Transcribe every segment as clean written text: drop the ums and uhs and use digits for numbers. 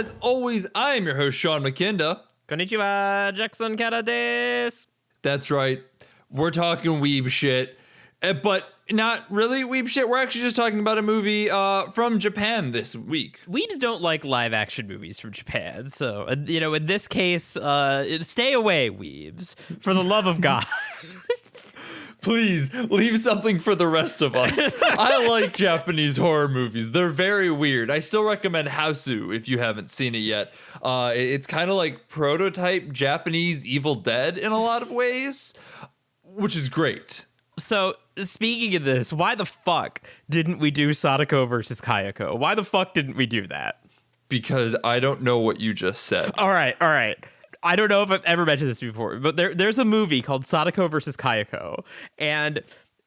As always, I am your host, Sean McKinda. Konnichiwa, Jackson Kara desu. That's right. We're talking weeb shit, but not really weeb shit. We're actually just talking about a movie from Japan this week. Weebs don't like live action movies from Japan, so, in this case, stay away, weebs, for the love of God. Please leave something for the rest of us. I like Japanese horror movies. They're very weird. I still recommend Hausu if you haven't seen it yet. It's kind of like prototype Japanese Evil Dead in a lot of ways, which is great. So, speaking of this, why the fuck didn't we do Sadako versus Kayako? Why the fuck didn't we do that? Because I don't know what you just said. All right. I don't know if I've ever mentioned this before, but there's a movie called Sadako versus Kayako, and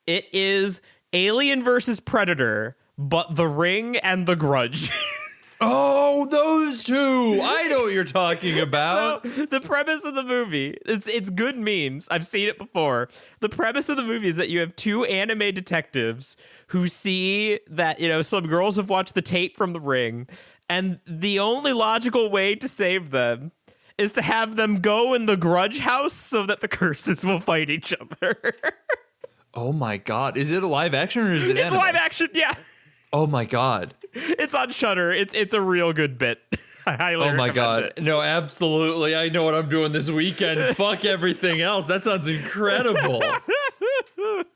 it is Alien versus Predator, but The Ring and The Grudge. Oh, those two! I know what you're talking about. So the premise of the movie, it's good memes. I've seen it before. The premise of the movie is that you have two anime detectives who see that, some girls have watched the tape from The Ring, and the only logical way to save them is to have them go in the Grudge house so that the curses will fight each other. Oh my god. Is it a live action or is it It's anime? live action, yeah. Oh my god. It's on Shudder. It's a real good bit. I highly Oh my recommend god. it. No, absolutely. I know what I'm doing this weekend. Fuck everything else. That sounds incredible.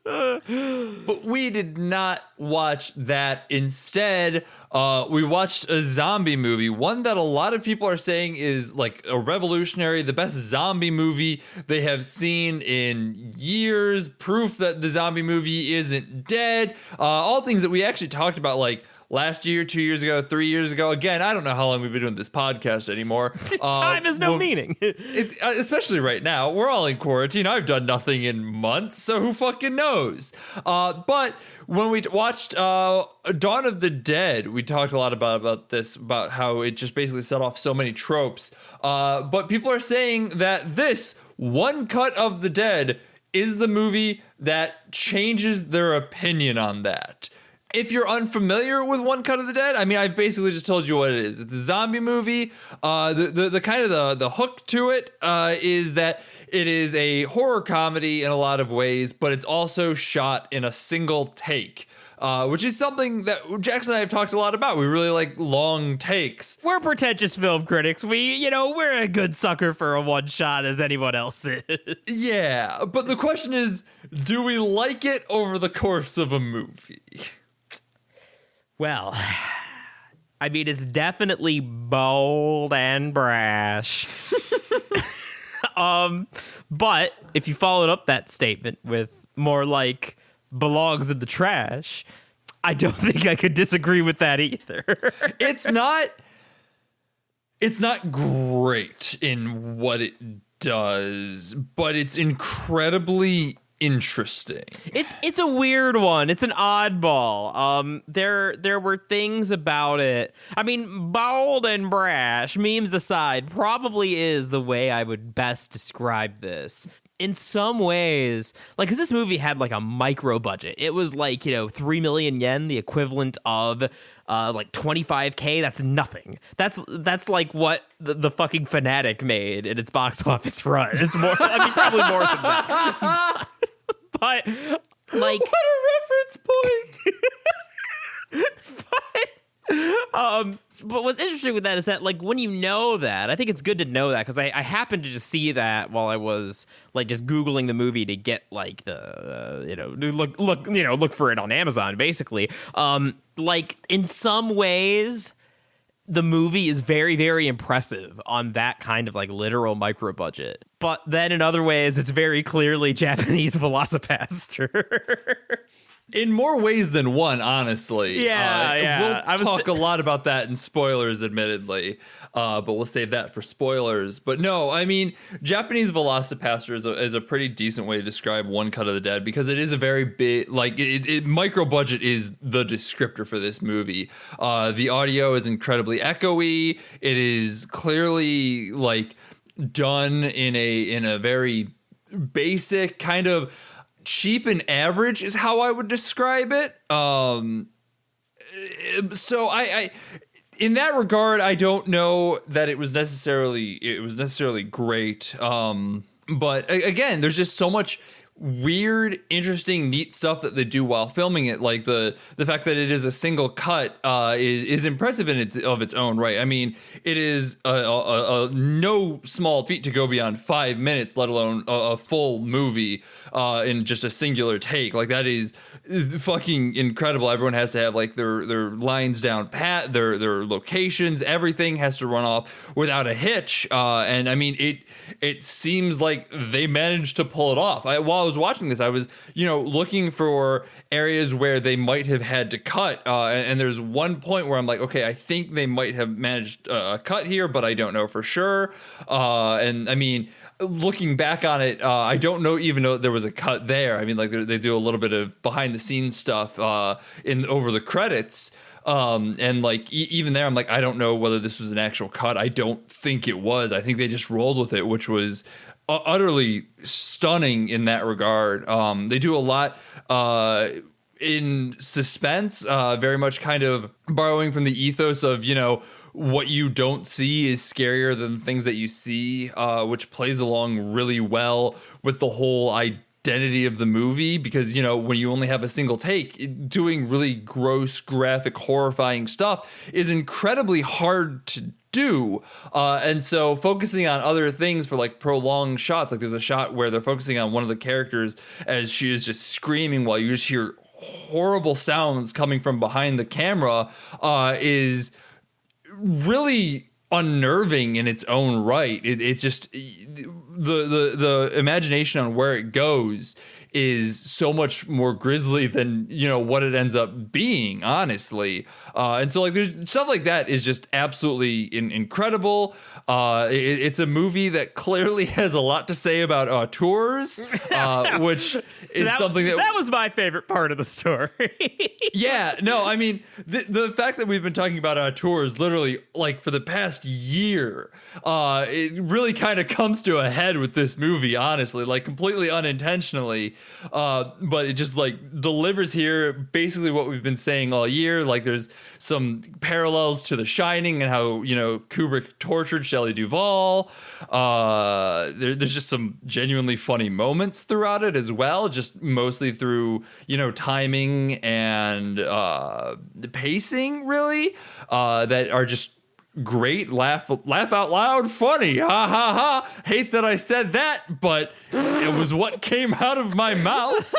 But we did not watch that. Instead, we watched a zombie movie, one that a lot of people are saying is like a revolutionary, the best zombie movie they have seen in years, proof that the zombie movie isn't dead, all things that we actually talked about like last year, 2 years ago, 3 years ago. Again, I don't know how long we've been doing this podcast anymore. Time has no meaning. Especially right now. We're all in quarantine. I've done nothing in months, so who fucking knows? But when we watched Dawn of the Dead, we talked a lot about this, about how it just basically set off so many tropes. But people are saying that this One Cut of the Dead is the movie that changes their opinion on that. If you're unfamiliar with One Cut of the Dead, I mean, I've basically just told you what it is. It's a zombie movie. The kind of the hook to it is that it is a horror comedy in a lot of ways, but it's also shot in a single take, which is something that Jackson and I have talked a lot about. We really like long takes. We're pretentious film critics. We're a good sucker for a one shot as anyone else is. Yeah, but the question is, do we like it over the course of a movie? Well, I mean, it's definitely bold and brash. But if you followed up that statement with more like belongs in the trash, I don't think I could disagree with that either. It's not great in what it does, but it's incredibly interesting. It's a weird one. It's an oddball. There were things about it. I mean, bold and brash, memes aside, probably is the way I would best describe this. In some ways, like, because this movie had like a micro budget. It was like, 3 million yen, the equivalent of like 25K. That's nothing. That's like what the fucking Fanatic made in its box office run. It's more, probably more than that. But like, What a reference point! But what's interesting with that is that, like, when you know that, I think it's good to know that, because I happened to just see that while I was like just Googling the movie to get like look for it on Amazon, basically. Like, in some ways, the movie is very, very impressive on that kind of like literal micro budget. But then in other ways, it's very clearly Japanese Velocipaster. In more ways than one, honestly. Yeah. We'll talk a lot about that in spoilers, admittedly, but we'll save that for spoilers. But no, I mean, Japanese Velocipaster is a pretty decent way to describe One Cut of the Dead, because it is a very big, like, micro budget is the descriptor for this movie. The audio is incredibly echoey. It is clearly like done in a very basic kind of cheap and average is how I would describe it. So in that regard, I don't know that it was necessarily great. But again, there's just so much weird, interesting, neat stuff that they do while filming it. Like the fact that it is a single cut is impressive of its own right. I mean, it is a no small feat to go beyond 5 minutes, let alone a full movie in just a singular take. Like that is fucking incredible. Everyone has to have like their lines down pat, their locations, everything has to run off without a hitch. And I mean, it seems like they managed to pull it off. While I was watching this, I was, looking for areas where they might have had to cut. And there's one point where I'm like, okay, I think they might have managed a cut here, but I don't know for sure. And I mean, looking back on it, I don't know even though there was a cut there. I mean, like they do a little bit of behind the scenes stuff in over the credits. And like even there, I'm like, I don't know whether this was an actual cut. I don't think it was. I think they just rolled with it, which was utterly stunning in that regard. They do a lot in suspense, very much kind of borrowing from the ethos of, what you don't see is scarier than the things that you see, which plays along really well with the whole identity of the movie. Because, when you only have a single take, doing really gross, graphic, horrifying stuff is incredibly hard to do. And so focusing on other things for like prolonged shots, like there's a shot where they're focusing on one of the characters as she is just screaming while you just hear horrible sounds coming from behind the camera, is really unnerving in its own right. It just the imagination on where it goes is so much more grisly than what it ends up being, honestly. And so like there's stuff like that is just absolutely incredible. It's a movie that clearly has a lot to say about auteurs, which is something that was my favorite part of the story. Yeah, no, I mean the fact that we've been talking about auteurs literally like for the past year, it really kind of comes to a head with this movie, honestly, like completely unintentionally. But it just like delivers here basically what we've been saying all year. Like there's some parallels to The Shining and how, Kubrick tortured Shelley Duvall. There's just some genuinely funny moments throughout it as well, just mostly through, timing and the pacing, really, that are just great, laugh out loud, funny, ha ha ha. Hate that I said that, but it was what came out of my mouth.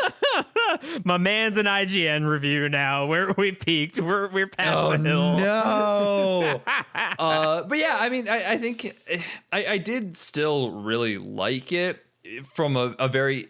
My man's an IGN review now. We peaked. We're past the hill. No. But yeah, I mean, I think I did still really like it from a very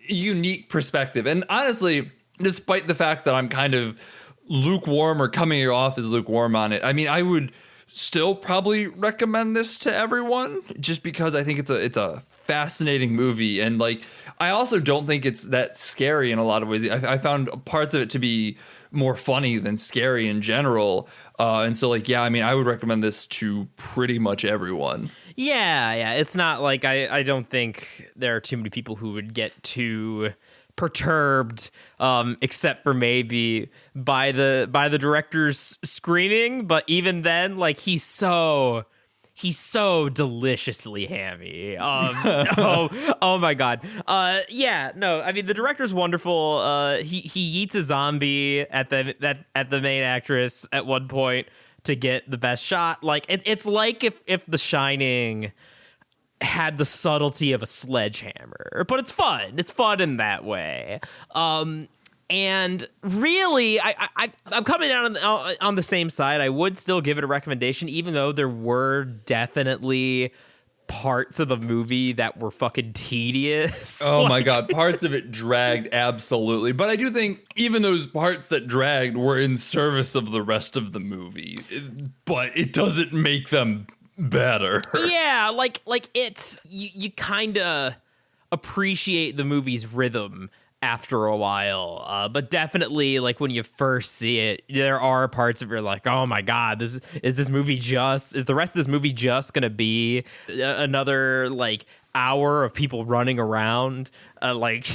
unique perspective, and honestly, despite the fact that I'm kind of lukewarm or coming off as lukewarm on it, I mean, I would still probably recommend this to everyone just because I think it's a fascinating movie. And like, I also don't think it's that scary in a lot of ways. I found parts of it to be more funny than scary in general. And so like, yeah, I mean, I would recommend this to pretty much everyone. Yeah. It's not like I don't think there are too many people who would get too perturbed, except for maybe by the director's screaming. But even then, like he's so deliciously hammy. Oh my god. Yeah, no, I mean the director's wonderful. He eats a zombie at the main actress at one point to get the best shot. Like it's like if The Shining had the subtlety of a sledgehammer, but it's fun. It's fun in that way. And really, I'm coming down on the same side. I would still give it a recommendation, even though there were definitely parts of the movie that were fucking tedious. Oh my god, parts of it dragged absolutely. But I do think even those parts that dragged were in service of the rest of the movie. But it doesn't make them better. Yeah, like it's you kind of appreciate the movie's rhythm after a while, but definitely like when you first see it, there are parts of you're like, oh my god, is the rest of this movie just gonna be another like hour of people running around, like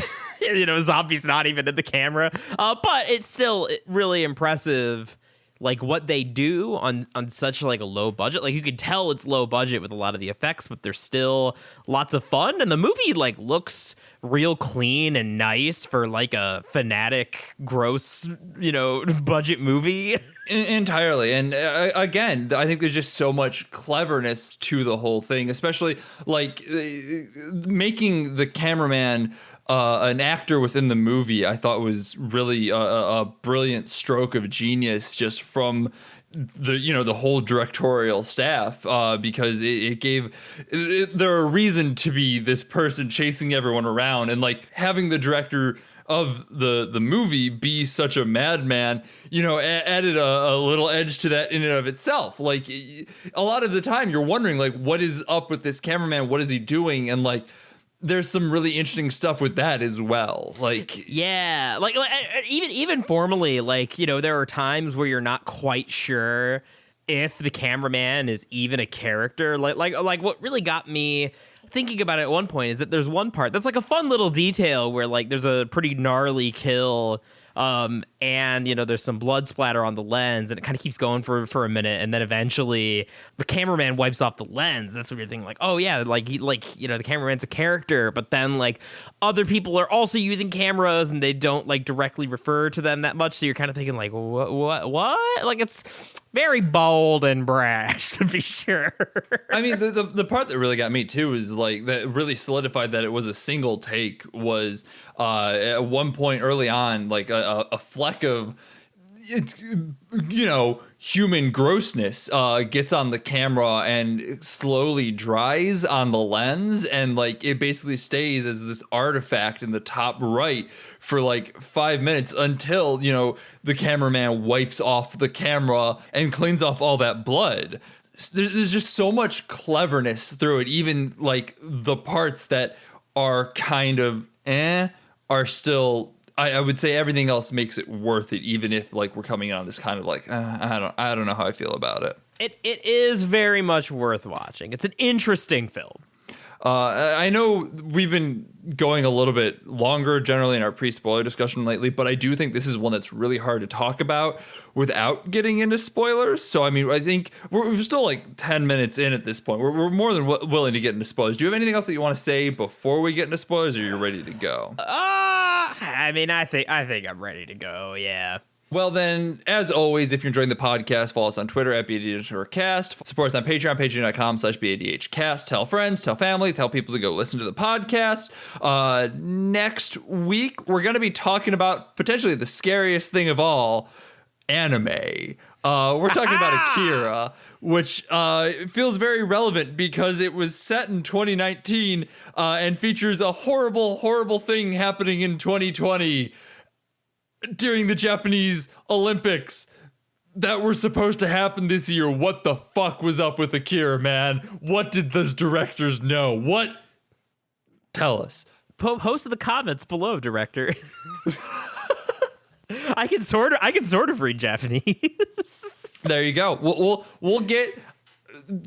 zombies not even in the camera, but it's still really impressive like what they do on such like a low budget. Like you could tell it's low budget with a lot of the effects, but there's still lots of fun. And the movie like looks real clean and nice for like a fanatic, gross, budget movie. Entirely. And again, I think there's just so much cleverness to the whole thing, especially like making the cameraman an actor within the movie. I thought was really a brilliant stroke of genius just from the whole directorial staff, because it gave there a reason to be this person chasing everyone around, and like having the director of the movie be such a madman, added a little edge to that in and of itself. Like a lot of the time you're wondering like, what is up with this cameraman? What is he doing? And like, there's some really interesting stuff with that as well. Like, yeah, like even formally, like, there are times where you're not quite sure if the cameraman is even a character. Like what really got me thinking about it at one point is that there's one part that's like a fun little detail where like there's a pretty gnarly kill, and there's some blood splatter on the lens, and it kind of keeps going for a minute, and then eventually the cameraman wipes off the lens. That's what you're thinking, like, oh yeah, the cameraman's a character, but then like other people are also using cameras and they don't like directly refer to them that much, so you're kind of thinking like, what? Like it's very bold and brash, to be sure. I mean, the part that really got me too is like that really solidified that it was a single take was at one point early on, like a fleck of human grossness gets on the camera and slowly dries on the lens, and like it basically stays as this artifact in the top right for like 5 minutes until the cameraman wipes off the camera and cleans off all that blood. There's just so much cleverness through it. Even like the parts that are kind of are still, I would say everything else makes it worth it, even if like we're coming on this kind of like I don't know how I feel about it. It is very much worth watching. It's an interesting film. I know we've been going a little bit longer generally in our pre-spoiler discussion lately, but I do think this is one that's really hard to talk about without getting into spoilers. So, I mean, I think we're still like 10 minutes in at this point. We're more than willing to get into spoilers. Do you have anything else that you want to say before we get into spoilers, or you're ready to go? I mean, I think I'm ready to go, yeah. Well, then, as always, if you're enjoying the podcast, follow us on Twitter at BADHcast. Support us on Patreon, patreon.com/BADHcast. Tell friends, tell family, tell people to go listen to the podcast. Next week, we're going to be talking about potentially the scariest thing of all, anime. We're talking about Akira, which feels very relevant because it was set in 2019 and features a horrible, horrible thing happening in 2020. During the Japanese Olympics that were supposed to happen this year. What the fuck was up with Akira, man? What did those directors know? What? Tell us. Post in the comments below, director. I can sort of read Japanese. There you go. We'll get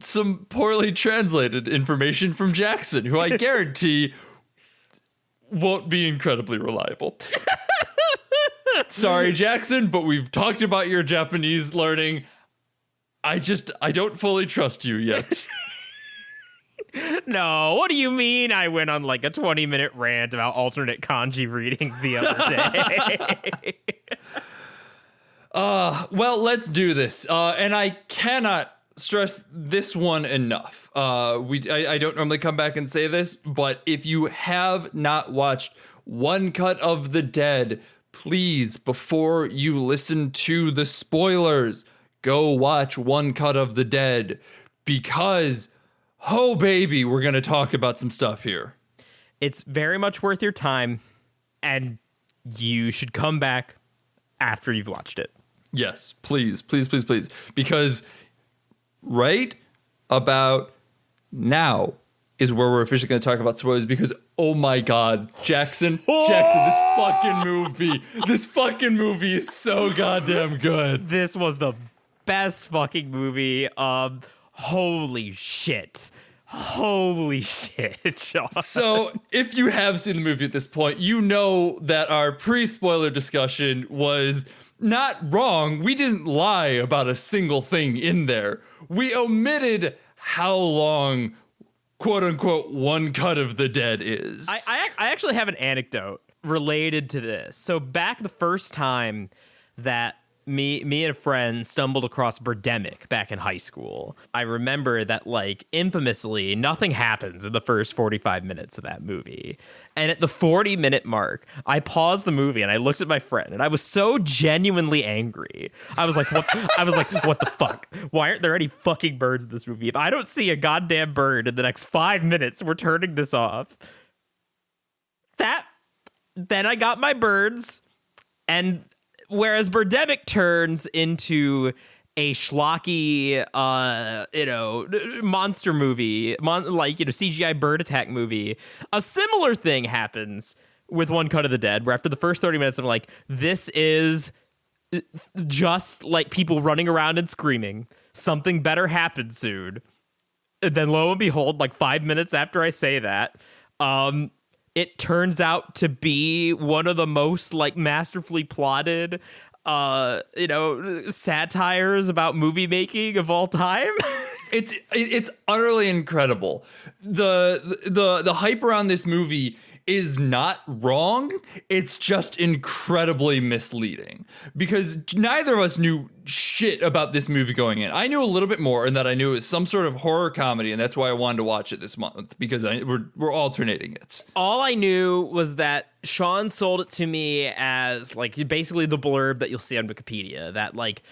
some poorly translated information from Jackson, who I guarantee won't be incredibly reliable. Sorry, Jackson, but we've talked about your Japanese learning. I don't fully trust you yet. No, what do you mean? I went on like a 20-minute rant about alternate kanji readings the other day. Well, let's do this. And I cannot stress this one enough. I don't normally come back and say this, but if you have not watched One Cut of the Dead, please, before you listen to the spoilers, go watch One Cut of the Dead, because, oh baby, we're going to talk about some stuff here. It's very much worth your time, and you should come back after you've watched it. Yes, please, please, please, please. Because right about now is where we're officially going to talk about spoilers, because oh my god, Jackson, this fucking movie is so goddamn good. This was the best fucking movie. Holy shit, Sean. So if you have seen the movie at this point, you know that our pre-spoiler discussion was not wrong. We didn't lie about a single thing in there. We omitted how long, quote unquote, one cut of the dead is. I actually have an anecdote related to this. So back the first time that me and a friend stumbled across Birdemic back in high school, I remember that, like, infamously, nothing happens in the first 45 minutes of that movie. And at the 40-minute mark, I paused the movie and I looked at my friend and I was so genuinely angry. I was like, what the fuck? Why aren't there any fucking birds in this movie? If I don't see a goddamn bird in the next 5 minutes, we're turning this off. Then I got my birds, and whereas Birdemic turns into a schlocky, monster movie, CGI bird attack movie, a similar thing happens with One Cut of the Dead, where after the first 30 minutes, I'm like, this is just like people running around and screaming. Something better happens soon. And then lo and behold, like 5 minutes after I say that, it turns out to be one of the most, like, masterfully plotted, satires about movie making of all time. It's utterly incredible. The hype around this movie is not wrong. It's just incredibly misleading, because neither of us knew shit about this movie going in. I knew a little bit more, in that I knew it was some sort of horror comedy, and that's why I wanted to watch it this month, because we're alternating it. All I knew was that Sean sold it to me as, like, basically the blurb that you'll see on Wikipedia, that, like,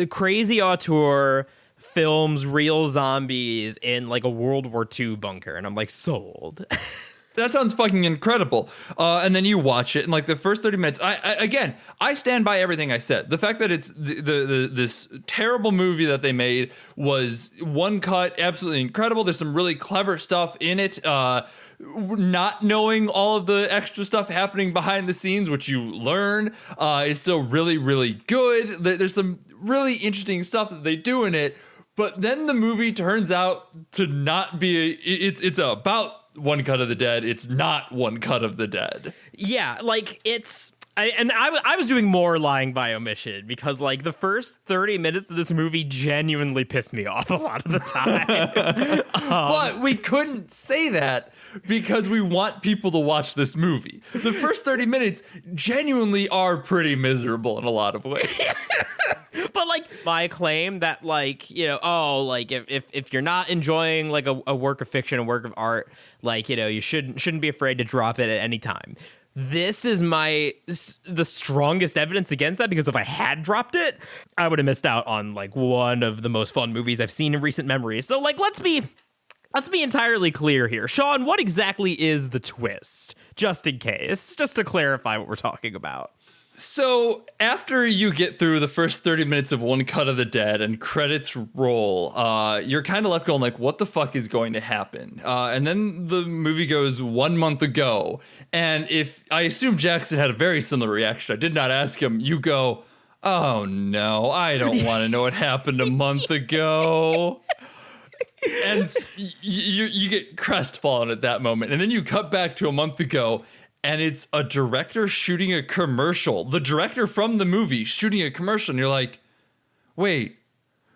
crazy auteur films real zombies in, like, a World War II bunker, and I'm like, sold. That sounds fucking incredible. And then you watch it, and, like, the first 30 minutes, I stand by everything I said. The fact that it's this terrible movie that they made was one cut, absolutely incredible. There's some really clever stuff in it. Not knowing all of the extra stuff happening behind the scenes, which you learn, is still really, really good. There's some really interesting stuff that they do in it. But then the movie turns out to not be, it's about One Cut of the Dead. It's not One Cut of the Dead. Yeah, like, I was doing more lying by omission, because, like, the first 30 minutes of this movie genuinely pissed me off a lot of the time. But we couldn't say that because we want people to watch this movie. The first 30 minutes genuinely are pretty miserable in a lot of ways. But, like, my claim that, like, if you're not enjoying, like, a work of fiction, a work of art, like, you shouldn't be afraid to drop it at any time. This is the strongest evidence against that, because if I had dropped it, I would have missed out on, like, one of the most fun movies I've seen in recent memory. So, like, let's be entirely clear here. Sean, what exactly is the twist? Just in case, just to clarify what we're talking about. So after you get through the first 30 minutes of One Cut of the Dead and credits roll, you're kind of left going, like, what the fuck is going to happen? And then the movie goes 1 month ago. And I assume Jackson had a very similar reaction. I did not ask him. You go, oh no, I don't want to know what happened a month ago. And you get crestfallen at that moment. And then you cut back to a month ago, and it's a director shooting a commercial. The director from the movie shooting a commercial. And you're like, wait,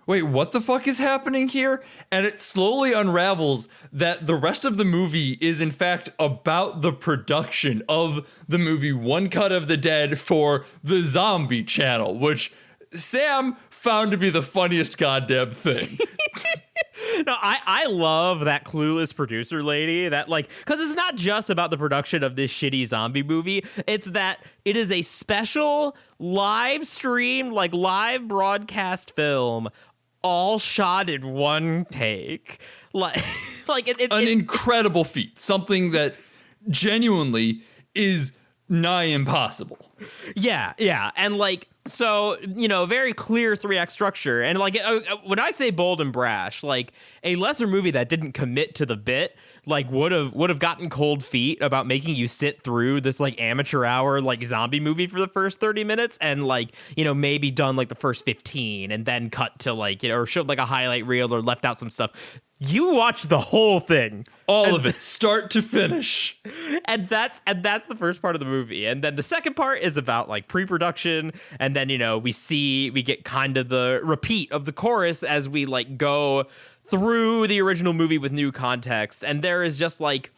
what the fuck is happening here? And it slowly unravels that the rest of the movie is, in fact, about the production of the movie One Cut of the Dead for the Zombie Channel, which Sam found to be the funniest goddamn thing. No, I love that clueless producer lady, that, like, because it's not just about the production of this shitty zombie movie. It's that it is a special live stream, like, live broadcast film, all shot in one take. It's an incredible feat, something that genuinely is nigh impossible. Yeah. And, like, so, very clear 3-act structure. And, like, when I say bold and brash, like, a lesser movie that didn't commit to the bit, like, would have gotten cold feet about making you sit through this, like, amateur hour, like, zombie movie for the first 30 minutes and, like, maybe done, like, the first 15 and then cut to, like, or showed, like, a highlight reel or left out some stuff. you watch the whole thing. All of it, start to finish. And that's the first part of the movie. And then the second part is about like pre-production. And then, we get kind of the repeat of the chorus as we like go through the original movie with new context. And there is just like,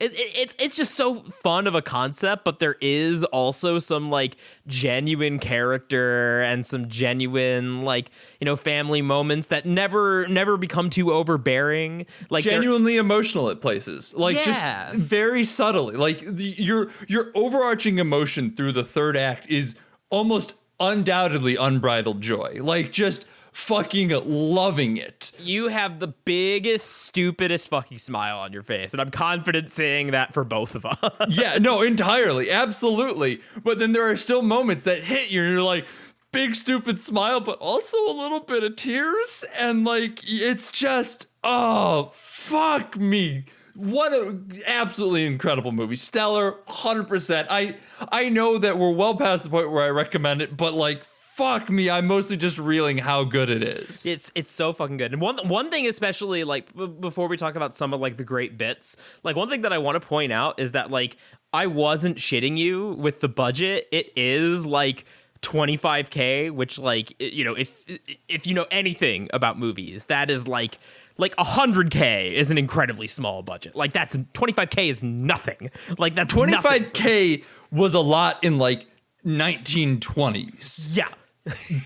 it's just so fun of a concept, but there is also some like genuine character and some genuine like family moments that never become too overbearing. Like genuinely emotional at places, like just very subtly. Like your overarching emotion through the third act is almost undoubtedly unbridled joy. Like just fucking loving it. You have the biggest, stupidest fucking smile on your face, and I'm confident saying that for both of us. Yeah, no, entirely, absolutely. But then there are still moments that hit you, and you're like, big stupid smile, but also a little bit of tears, and like it's just, oh, fuck me. What an absolutely incredible movie. Stellar, 100%. I know that we're well past the point where I recommend it, but like, fuck me, I'm mostly just reeling how good it is. It's so fucking good. And one thing especially, like, before we talk about some of like the great bits, like one thing that I want to point out is that like I wasn't shitting you with the budget. It is like $25K, which like if you know anything about movies, that is like $100K is an incredibly small budget. Like that's $25K is nothing. Like that $25K was a lot in like 1920s. Yeah.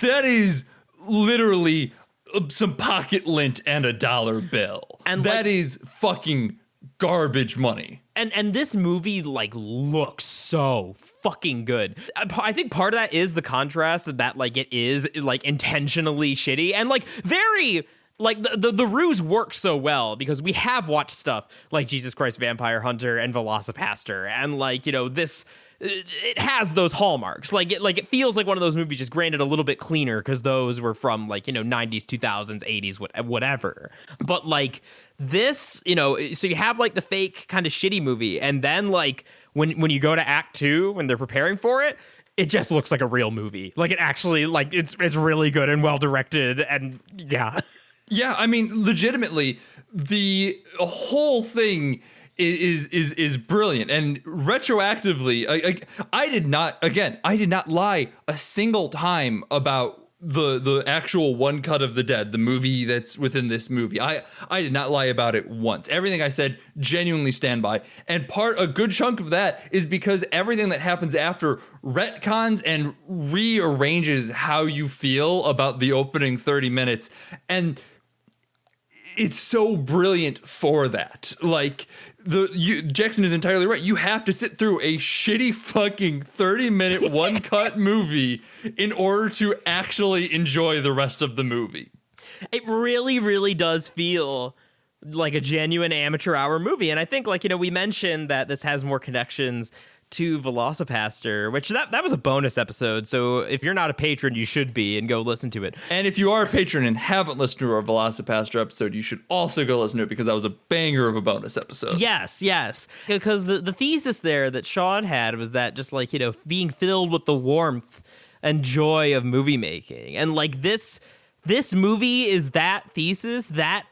That is literally some pocket lint and a dollar bill. And that is fucking garbage money. And this movie like looks so fucking good. I think part of that is the contrast that like it is like intentionally shitty and like very like the ruse works so well because we have watched stuff like Jesus Christ Vampire Hunter and VelociPastor and like this. It has those hallmarks. Like it feels like one of those movies, just granted a little bit cleaner because those were from like 90s, 2000s, 80s, whatever. But like this, so you have like the fake kind of shitty movie, and then like when you go to Act 2 when they're preparing for it, it just looks like a real movie. Like it actually like it's really good and well directed, and yeah. Yeah, I mean, legitimately, the whole thing is brilliant, and retroactively, I did not lie a single time about the actual One Cut of the Dead, the movie that's within this movie. I did not lie about it once. Everything I said genuinely stand by, and a good chunk of that is because everything that happens after retcons and rearranges how you feel about the opening 30 minutes, and it's so brilliant for that. Like Jackson is entirely right. You have to sit through a shitty fucking 30-minute one cut movie in order to actually enjoy the rest of the movie. It really, really does feel like a genuine amateur hour movie. And I think like, we mentioned that this has more connections to VelociPastor, which that was a bonus episode. So if you're not a patron, you should be and go listen to it. And if you are a patron and haven't listened to our VelociPastor episode, you should also go listen to it because that was a banger of a bonus episode. Yes. Because the thesis there that Sean had was that just like, being filled with the warmth and joy of movie making. And like this movie is that thesis that,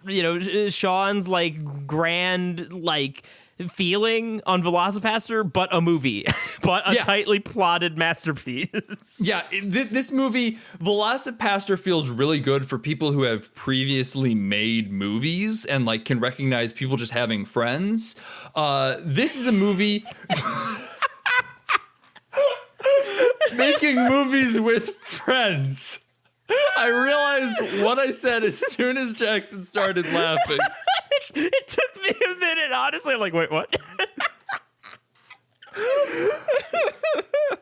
Sean's like grand, like feeling on VelociPastor, but a movie, but a tightly plotted masterpiece. Yeah, this movie, VelociPastor, feels really good for people who have previously made movies and like can recognize people just having friends. This is a movie making movies with friends. I realized what I said as soon as Jackson started laughing. It took me a minute, honestly. I'm like, wait, what?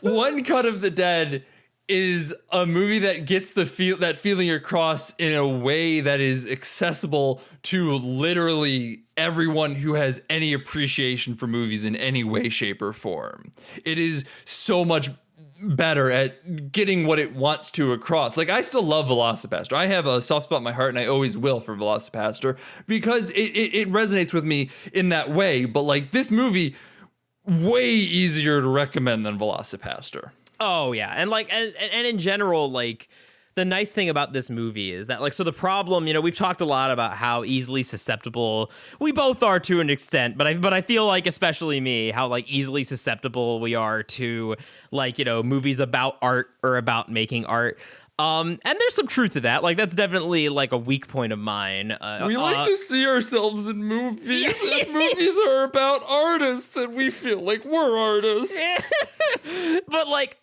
One Cut of the Dead is a movie that gets that feeling across in a way that is accessible to literally everyone who has any appreciation for movies in any way, shape, or form. It is so much better at getting what it wants to across. Like, I still love VelociPastor. I have a soft spot in my heart, and I always will, for VelociPastor because it resonates with me in that way. But like this movie, way easier to recommend than VelociPastor. Oh yeah, and like and in general, like the nice thing about this movie is that, like, so the problem, we've talked a lot about how easily susceptible we both are to an extent, but I feel like, especially me, how, like, easily susceptible we are to, like, movies about art or about making art. And there's some truth to that. Like, that's definitely, like, a weak point of mine. We like to see ourselves in movies, and movies are about artists, and we feel like we're artists. But, like,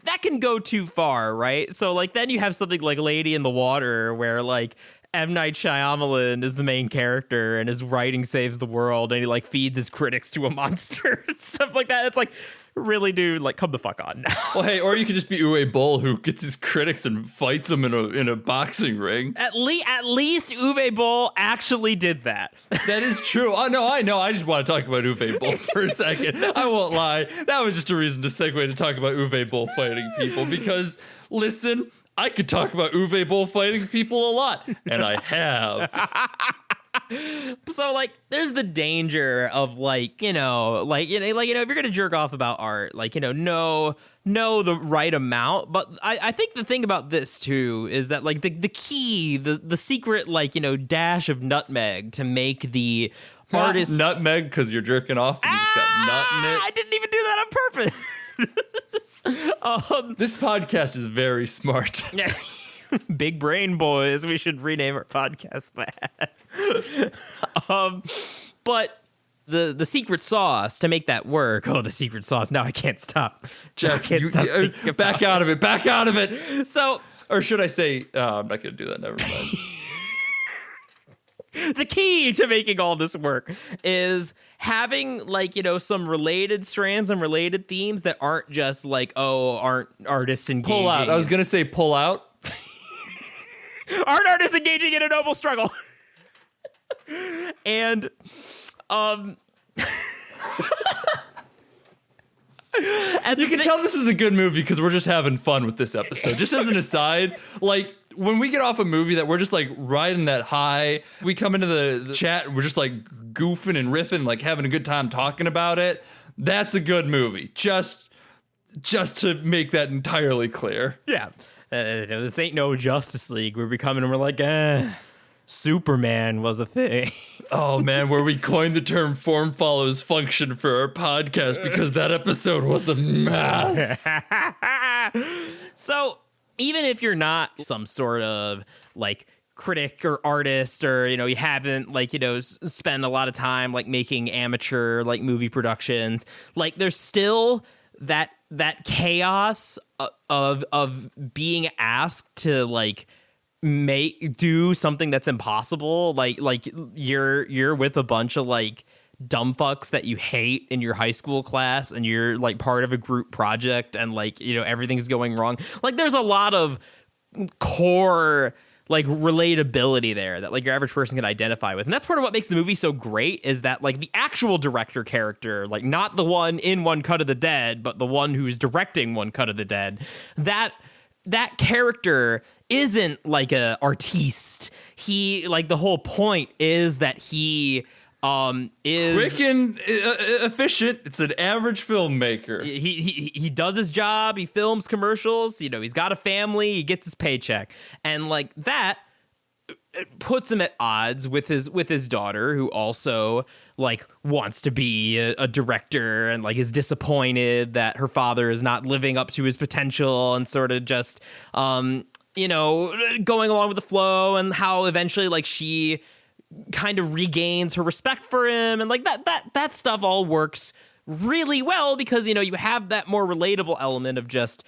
that can go too far, right? So, like, then you have something like Lady in the Water, where, like, M. Night Shyamalan is the main character, and his writing saves the world, and he, like, feeds his critics to a monster and stuff like that. It's like, really, dude, like, come the fuck on now. Well, hey, or you could just be Uwe Boll, who gets his critics and fights them in a boxing ring. At least Uwe Boll actually did that. That is true. Oh, no, I know. I just want to talk about Uwe Boll for a second. I won't lie. That was just a reason to segue to talk about Uwe Boll fighting people, because, listen, I could talk about Uwe Boll fighting people a lot, and I have. So, like, there's the danger of, like, if you're gonna jerk off about art, like, know the right amount. But I think the thing about this too is that, like, the key, the secret, like, dash of nutmeg to make the artist nutmeg, because you're jerking off and it's got nut in it. I didn't even do that on purpose. This podcast is very smart. Yeah. Big brain boys. We should rename our podcast that. But the secret sauce to make that work. Oh, the secret sauce. Now I can't stop. Jeff, back out of it. Back out of it. So, or should I say, I'm not going to do that. Never mind. The key to making all this work is having, like, some related strands and related themes that aren't just like, aren't artists engaging. Pull out. I was going to say pull out. Aren't artists engaging in a noble struggle? And, and you can tell this was a good movie because we're just having fun with this episode. Just as an aside, like, when we get off a movie that we're just, like, riding that high, we come into the chat and we're just, like, goofing and riffing, like, having a good time talking about it. That's a good movie. Just to make that entirely clear. Yeah. This ain't no Justice League. We're coming and we're like, Superman was a thing. Oh, man, where we coined the term form follows function for our podcast because that episode was a mess. So, even if you're not some sort of, like, critic or artist, or, you haven't, like, spend a lot of time, like, making amateur, like, movie productions, like, there's still that chaos of being asked to, like, do something that's impossible. Like you're with a bunch of, like, dumb fucks that you hate in your high school class, and you're, like, part of a group project, and, like, everything's going wrong. Like, there's a lot of core, like, relatability there that, like, your average person can identify with. And that's part of what makes the movie so great, is that, like, the actual director character, like, not the one in One Cut of the Dead, but the one who's directing One Cut of the Dead, that character isn't, like, a artiste. He, like, the whole point is that he is quick and efficient. It's an average filmmaker. He does his job. He films commercials. He's got a family. He gets his paycheck, and, like, that puts him at odds with his daughter, who also, like, wants to be a director, and, like, is disappointed that her father is not living up to his potential, and sort of just going along with the flow, and how eventually, like, she kind of regains her respect for him, and, like, that stuff all works really well because you have that more relatable element of just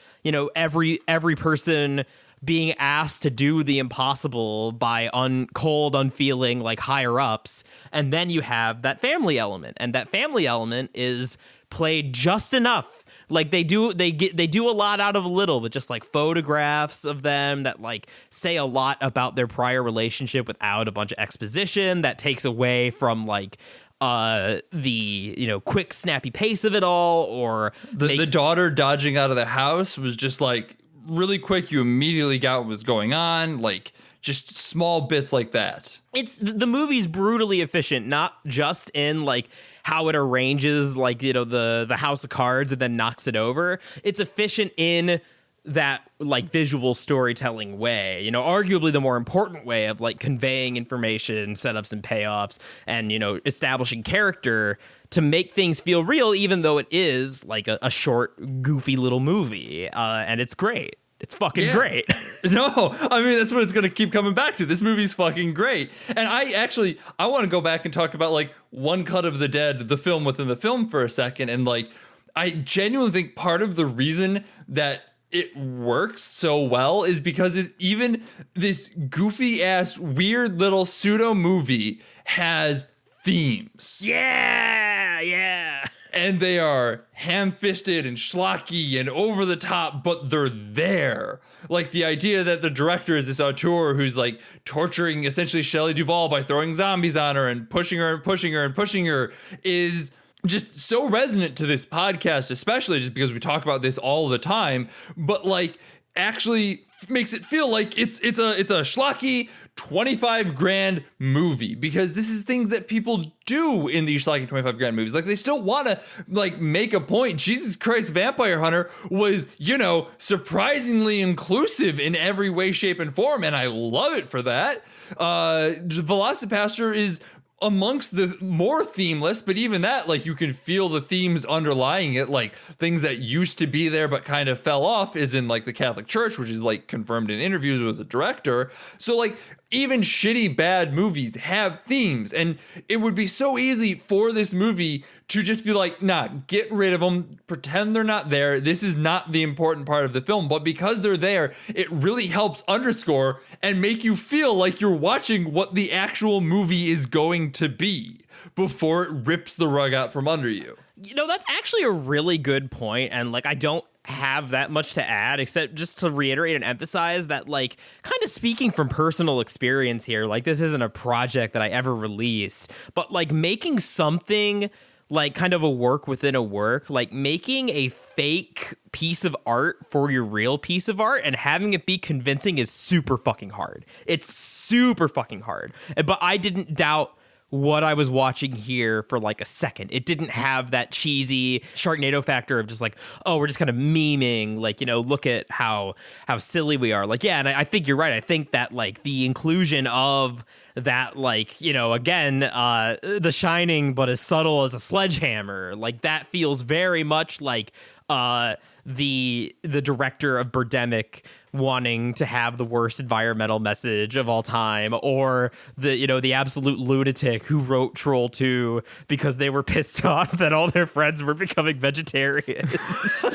every person being asked to do the impossible by cold, unfeeling, like, higher ups, and then you have that family element, and that family element is played just enough. Like, they do a lot out of a little, but just, like, photographs of them that, like, say a lot about their prior relationship without a bunch of exposition that takes away from, like, the quick snappy pace of it all, or the daughter dodging out of the house was just, like, really quick. You immediately got what was going on, like, just small bits like that. The movie's brutally efficient, not just in, like, how it arranges, like, the house of cards and then knocks it over. It's efficient in that like visual storytelling way, you know, arguably the more important way of like conveying information, setups and payoffs, and, you know, establishing character to make things feel real, even though it is like a short, goofy little movie. And it's great. It's fucking great. No, I mean, that's what it's going to keep coming back to. This movie's fucking great. And I want to go back and talk about like One Cut of the Dead, the film within the film for a second. And like, I genuinely think part of the reason that it works so well is because even this goofy ass, weird little pseudo movie has themes. Yeah. And they are ham-fisted and schlocky and over the top, but they're there. Like the idea that the director is this auteur who's like torturing essentially Shelley Duvall by throwing zombies on her and pushing her and pushing her and pushing her is just so resonant to this podcast, especially just because we talk about this all the time, but like actually makes it feel like it's a schlocky $25,000 movie, because this is things that people do in these schlocky $25,000 movies. Like they still want to like make a point. Jesus Christ, Vampire Hunter was, you know, surprisingly inclusive in every way, shape, and form, and I love it for that. Velocipaster is amongst the more themeless, but even that, like, you can feel the themes underlying it, like things that used to be there but kind of fell off, is in like the Catholic Church, which is like confirmed in interviews with the director. So like even shitty bad movies have themes, and it would be so easy for this movie to just be like, nah, get rid of them, pretend they're not there, this is not the important part of the film. But because they're there, it really helps underscore and make you feel like you're watching what the actual movie is going to be before it rips the rug out from under you. You know, that's actually a really good point, and like I don't have that much to add except just to reiterate and emphasize that, like, kind of speaking from personal experience here, like this isn't a project that I ever released, but like making something like kind of a work within a work, like making a fake piece of art for your real piece of art and having it be convincing is super fucking hard. It's super fucking hard. But I didn't doubt what I was watching here for like a second. It didn't have that cheesy Sharknado factor of just like, oh, we're just kind of memeing, like, you know, look at how silly we are. Like, yeah, and I think you're right. I think that like the inclusion of that, like, you know, again, The Shining, but as subtle as a sledgehammer, like that feels very much like the director of Birdemic wanting to have the worst environmental message of all time, or the, you know, the absolute lunatic who wrote Troll 2 because they were pissed off that all their friends were becoming vegetarians. I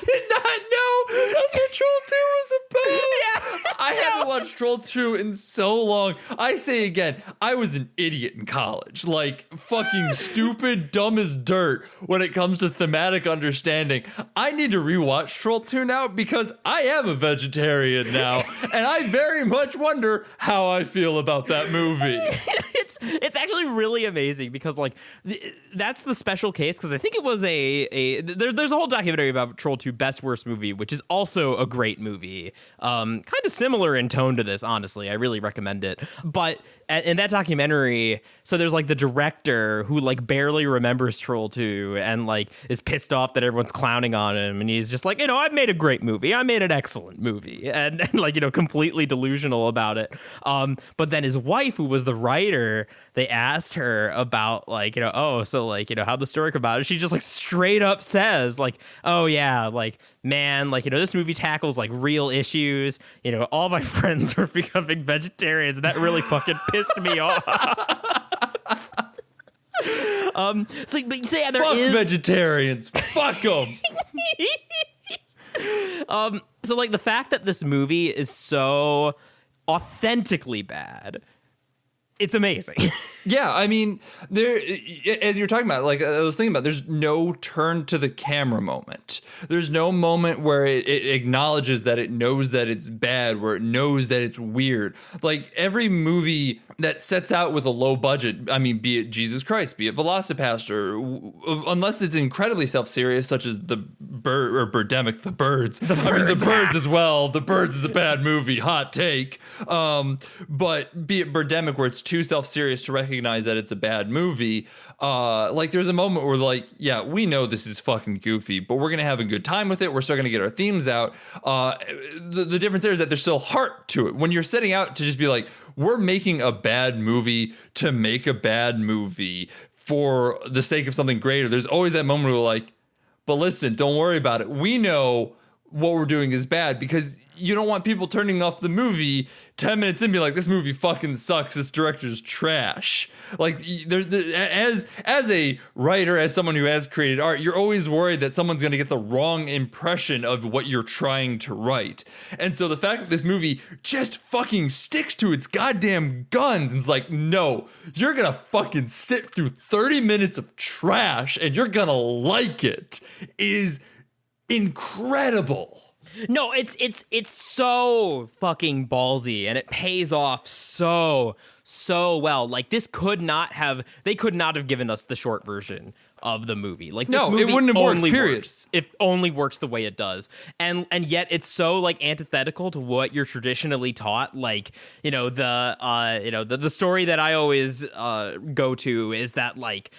did not know that's what Troll 2 was about. Yeah. I haven't watched Troll 2 in so long. I say again, I was an idiot in college. Like, fucking stupid, dumb as dirt when it comes to thematic understanding. I need to rewatch Troll 2 now because I am a vegetarian now. And I very much wonder how I feel about that movie. It's actually really amazing because like that's the special case, because I think it was there's a whole documentary about Troll 2 Best Worst Movie, which is also a great movie, kind of similar in tone to this. Honestly, I really recommend it. But in that documentary, so there's like the director who like barely remembers Troll 2 and like is pissed off that everyone's clowning on him, and he's just like, you know, I've made a great movie, I made an excellent movie, and like, you know, completely delusional about it. But then his wife, who was the writer, they asked her about like, you know, oh, so like, you know, how'd the story come about? She just like straight up says like, oh yeah, like, man, like, you know, this movie tackles like real issues. You know, all my friends were becoming vegetarians, and that really fucking pissed me off. So, but so yeah, Fuck vegetarians. Fuck them. So like the fact that this movie is so authentically bad, it's amazing. Yeah, I mean, there, as you're talking about, like I was thinking about, there's no turn to the camera moment. There's no moment where it acknowledges that it knows that it's bad, where it knows that it's weird. Like every movie that sets out with a low budget, I mean, be it Jesus Christ, be it Velocipaster, unless it's incredibly self-serious, such as the Birdemic, The Birds. I mean, The Birds as well. The Birds is a bad movie, hot take. But be it Birdemic, where it's too self-serious to recognize recognize that it's a bad movie. Like there's a moment where like, yeah, we know this is fucking goofy, but we're gonna have a good time with it. We're still gonna get our themes out. The difference there is that there's still heart to it. When you're setting out to just be like, we're making a bad movie to make a bad movie for the sake of something greater, there's always that moment where we're like, but listen, don't worry about it. We know what we're doing is bad, because you don't want people turning off the movie 10 minutes in and be like, this movie fucking sucks, this director's trash. Like, as a writer, as someone who has created art, you're always worried that someone's going to get the wrong impression of what you're trying to write. And so the fact that this movie just fucking sticks to its goddamn guns and is like, no, you're going to fucking sit through 30 minutes of trash and you're going to like it, is incredible. No, it's so fucking ballsy, and it pays off so well. Like, they could not have given us the short version of the movie. Like, this movie it wouldn't have worked, period. Works. It only works the way it does. And yet it's so like antithetical to what you're traditionally taught. Like, the story that I always go to is that like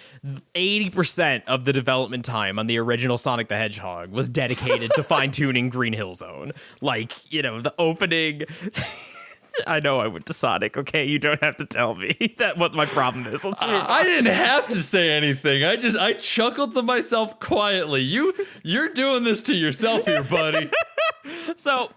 80% of the development time on the original Sonic the Hedgehog was dedicated to fine-tuning Green Hill Zone. Like, the opening I know I went to Sonic, okay? You don't have to tell me that what my problem is. Let's move on. I didn't have to say anything. I chuckled to myself quietly. You're doing this to yourself here, buddy. So,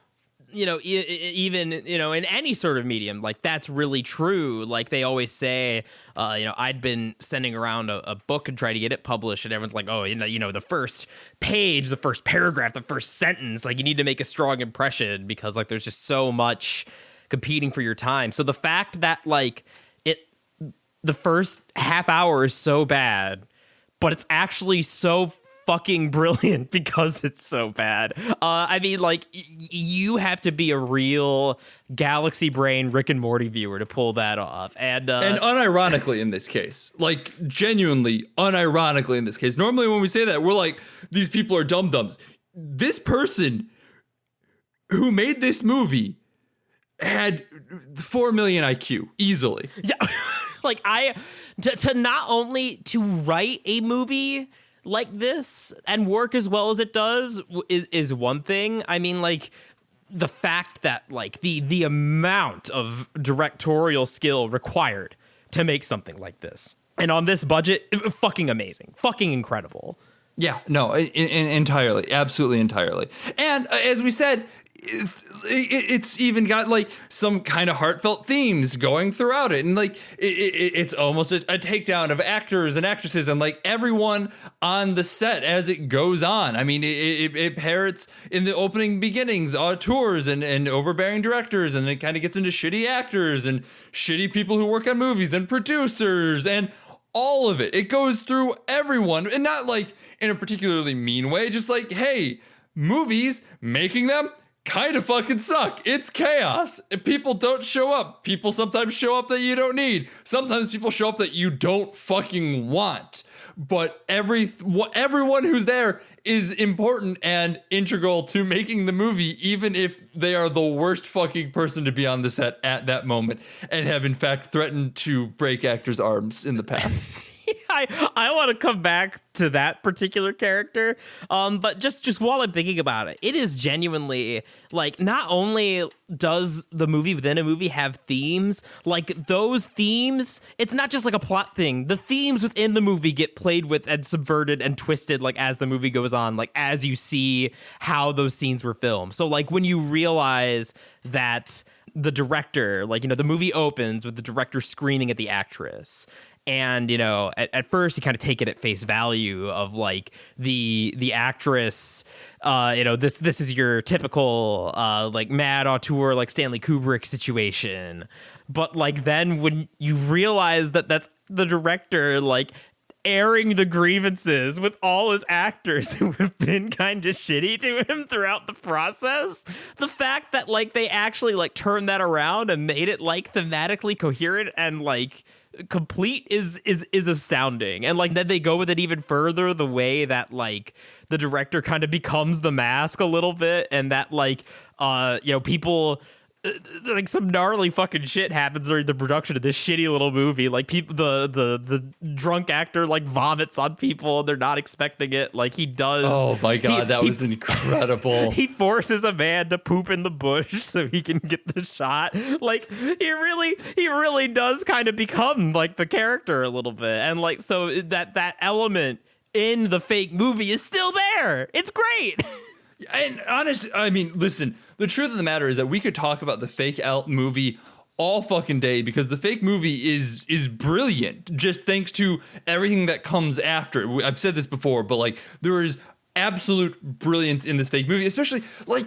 even, in any sort of medium, like, that's really true. Like, they always say, I'd been sending around a book and trying to get it published, and everyone's like, oh, the first page, the first paragraph, the first sentence, like, you need to make a strong impression because, like, there's just so much competing for your time. So the fact that like the first half hour is so bad, but it's actually so fucking brilliant because it's so bad. I mean, like, you have to be a real galaxy brain Rick and Morty viewer to pull that off. And unironically in this case, like genuinely unironically in this case, normally when we say that, we're like, these people are dum-dums. This person who made this movie had 4 million IQ easily. Yeah. Like, to not only to write a movie like this and work as well as it does is one thing. I mean, like, the fact that like the amount of directorial skill required to make something like this, and on this budget, fucking amazing, fucking incredible. Yeah, no, entirely, absolutely entirely. And as we said, it's even got like some kind of heartfelt themes going throughout it, and like it's almost a takedown of actors and actresses and like everyone on the set as it goes on. I mean, it parrots in the opening beginnings auteurs and overbearing directors, and it kind of gets into shitty actors and shitty people who work on movies and producers and all of it. It goes through everyone, and not like in a particularly mean way, just like, hey, movies, making them kind of fucking suck. It's chaos. People don't show up. People sometimes show up that you don't need. Sometimes people show up that you don't fucking want. But everyone who's there is important and integral to making the movie, even if they are the worst fucking person to be on the set at that moment and have in fact threatened to break actors' arms in the past. I want to come back to that particular character, but just while I'm thinking about it, it is genuinely like, not only does the movie within a movie have themes, like those themes, it's not just like a plot thing. The themes within the movie get played with and subverted and twisted like as the movie goes on, like as you see how those scenes were filmed. So like when you realize that the director, like, the movie opens with the director screaming at the actress. And, at first you kind of take it at face value of like the actress, this is your typical like mad auteur, like Stanley Kubrick situation. But like then when you realize that that's the director, like airing the grievances with all his actors who have been kind of shitty to him throughout the process, the fact that like they actually like turned that around and made it like thematically coherent and like complete is astounding. And like then they go with it even further, the way that like the director kind of becomes the mask a little bit, and that like people like some gnarly fucking shit happens during the production of this shitty little movie. Like people, the drunk actor like vomits on people and they're not expecting it. Like he does. Oh my God, that was incredible. He forces a man to poop in the bush so he can get the shot. Like he really does kind of become like the character a little bit. And like, so that element in the fake movie is still there. It's great. And honest, I mean, listen, the truth of the matter is that we could talk about the fake out movie all fucking day because the fake movie is brilliant just thanks to everything that comes after. I've said this before, but like there is absolute brilliance in this fake movie, especially like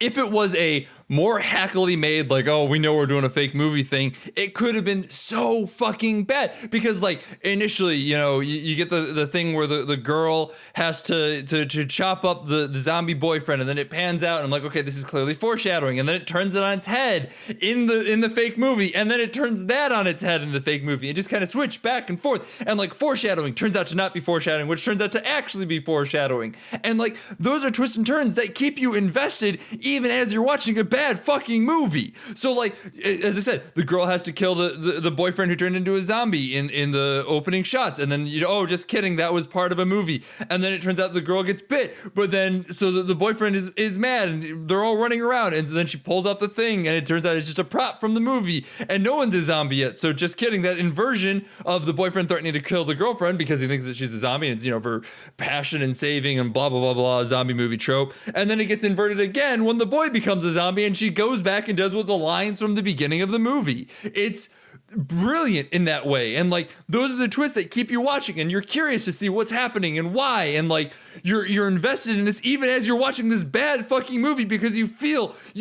if it was a more hackily made, like, oh, we know we're doing a fake movie thing, it could have been so fucking bad. Because, like, initially, you know, you get the thing where the girl has to chop up the zombie boyfriend, and then it pans out, and I'm like, okay, this is clearly foreshadowing. And then it turns it on its head in the fake movie, and then it turns that on its head in the fake movie. It just kind of switched back and forth. And, like, foreshadowing turns out to not be foreshadowing, which turns out to actually be foreshadowing. And, like, those are twists and turns that keep you invested even as you're watching a bad fucking movie. So like, as I said, the girl has to kill the boyfriend who turned into a zombie in the opening shots, and then you know, oh, just kidding, that was part of a movie. And then it turns out the girl gets bit, but then so the boyfriend is mad, and they're all running around, and so then she pulls out the thing, and it turns out it's just a prop from the movie, and no one's a zombie yet. So just kidding, that inversion of the boyfriend threatening to kill the girlfriend because he thinks that she's a zombie, and it's, you know, for passion and saving and blah blah blah blah, zombie movie trope. And then it gets inverted again when the boy becomes a zombie and she goes back and does what the lines from the beginning of the movie. It's brilliant in that way. And like, those are the twists that keep you watching, and you're curious to see what's happening and why. And like, you're invested in this even as you're watching this bad fucking movie, because you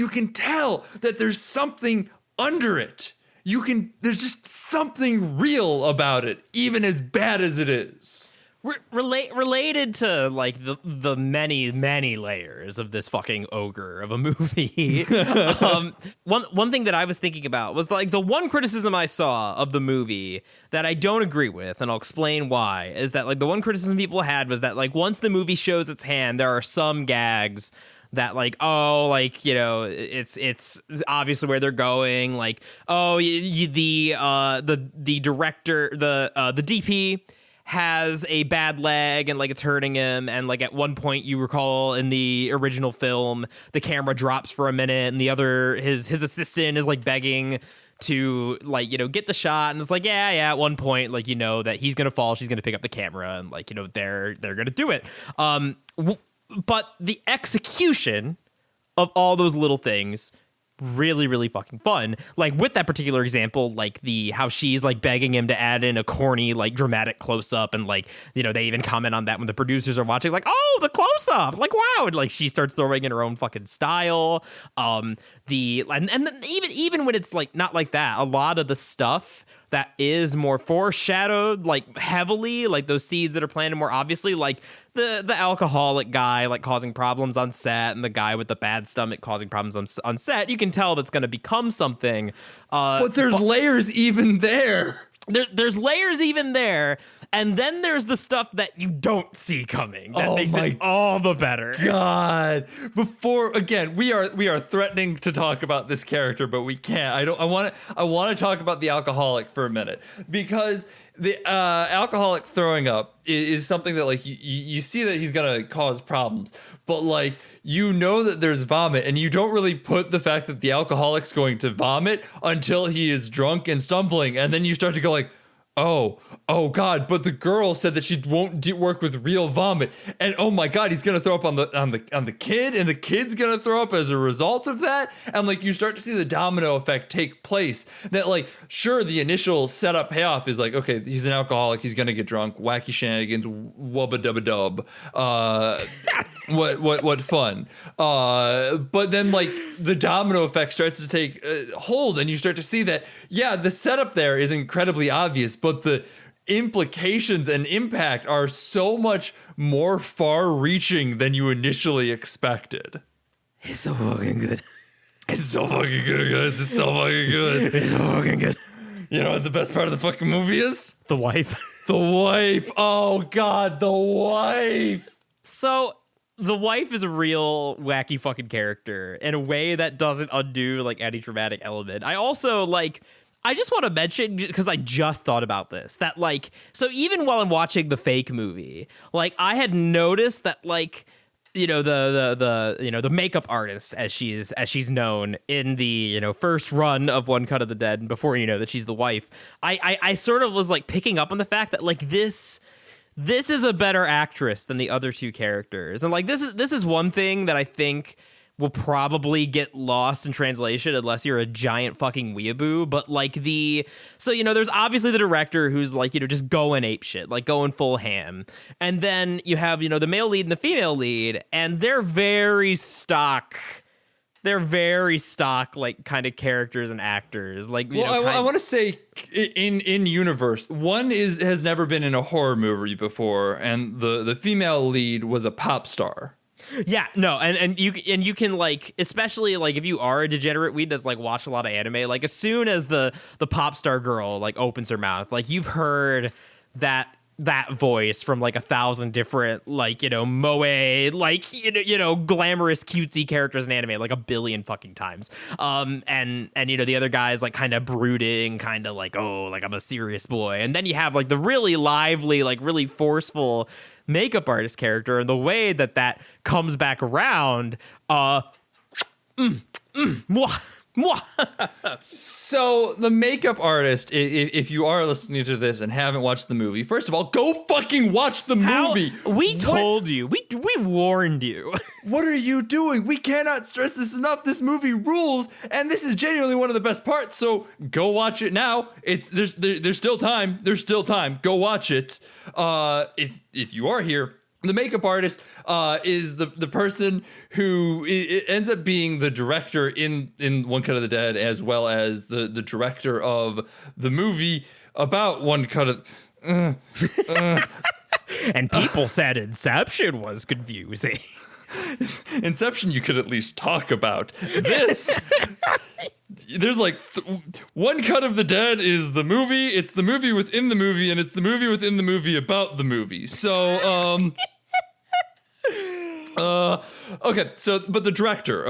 can tell that there's something under it. There's just something real about it, even as bad as it is. Related to like the many layers of this fucking ogre of a movie. One thing that I was thinking about was like the one criticism I saw of the movie that I don't agree with, and I'll explain why, is that like the one criticism people had was that like once the movie shows its hand, there are some gags that like, oh, like, you know, it's obviously where they're going, like, oh, the director, the DP has a bad leg and like it's hurting him, and like at one point you recall in the original film the camera drops for a minute and his assistant is like begging to like, you know, get the shot, and it's like yeah at one point, like, you know, that he's gonna fall, she's gonna pick up the camera, and like, you know, they're gonna do it, but the execution of all those little things really fucking fun. Like with that particular example, like how she's like begging him to add in a corny like dramatic close-up, and like, you know, they even comment on that when the producers are watching, like, oh, the close-up, like, wow, and like she starts throwing in her own fucking style. And then even when it's like not like that, a lot of the stuff that is more foreshadowed, like heavily, like those seeds that are planted more obviously, like the alcoholic guy like causing problems on set, and the guy with the bad stomach causing problems on set, you can tell that's going to become something. But there's layers even there. There's layers even there, and then there's the stuff that you don't see coming that makes it all the better. God, we are threatening to talk about this character, but we can't. I want to talk about the alcoholic for a minute, because the alcoholic throwing up is something that like you see that he's gonna cause problems, but like, you know that there's vomit, and you don't really put the fact that the alcoholic's going to vomit until he is drunk and stumbling, and then you start to go like, oh God, but the girl said that she won't work with real vomit, and oh my God, he's gonna throw up on the kid, and the kid's gonna throw up as a result of that, and like, you start to see the domino effect take place. That like, sure, the initial setup payoff is like, okay, he's an alcoholic, he's gonna get drunk, wacky shenanigans, wubba dubba dub, what fun, but then like the domino effect starts to take hold, and you start to see that, yeah, the setup there is incredibly obvious, but the implications and impact are so much more far-reaching than you initially expected. It's so fucking good. It's so fucking good, guys. It's so fucking good. It's so fucking good. You know what the best part of the fucking movie is? The wife. The wife. Oh God, the wife. So the wife is a real wacky fucking character in a way that doesn't undo like any dramatic element. I also like, I just want to mention, because I just thought about this, that like, so even while I'm watching the fake movie, like I had noticed that like, you know, the makeup artist as she's known in the, you know, first run of One Cut of the Dead, and before you know that she's the wife, I sort of was like picking up on the fact that like this is a better actress than the other two characters. And like this is one thing that I think will probably get lost in translation unless you're a giant fucking weeaboo. But like so, you know, there's obviously the director who's like, you know, just going ape shit, like going full ham. And then you have, you know, the male lead and the female lead, and they're very stock. They're very stock, like kind of characters and actors. Like, you know, I want to say in universe, one has never been in a horror movie before, and the female lead was a pop star. Yeah, no, and you can like, especially like if you are a degenerate weed that's like watched a lot of anime, like as soon as the pop star girl like opens her mouth, like you've heard that voice from like 1,000 different like, you know, moe, like, you know, glamorous cutesy characters in anime like a billion fucking times. And you know, the other guy's like kind of brooding, kind of like, oh, like I'm a serious boy. And then you have like the really lively, like really forceful makeup artist character, and the way that comes back around, So the makeup artist, if you are listening to this and haven't watched the movie, first of all, go fucking watch the movie. We told you. We warned you. What are you doing? We cannot stress this enough. This movie rules, and this is genuinely one of the best parts. So go watch it now. There's still time. There's still time. Go watch it. If you are here. The makeup artist is the person who it ends up being the director in One Cut of the Dead, as well as the director of the movie about One Cut of... And people said Inception was confusing. Inception you could at least talk about. This... There's like One Cut of the Dead is the movie, it's the movie within the movie, and it's the movie within the movie about the movie. So, okay, so but the director,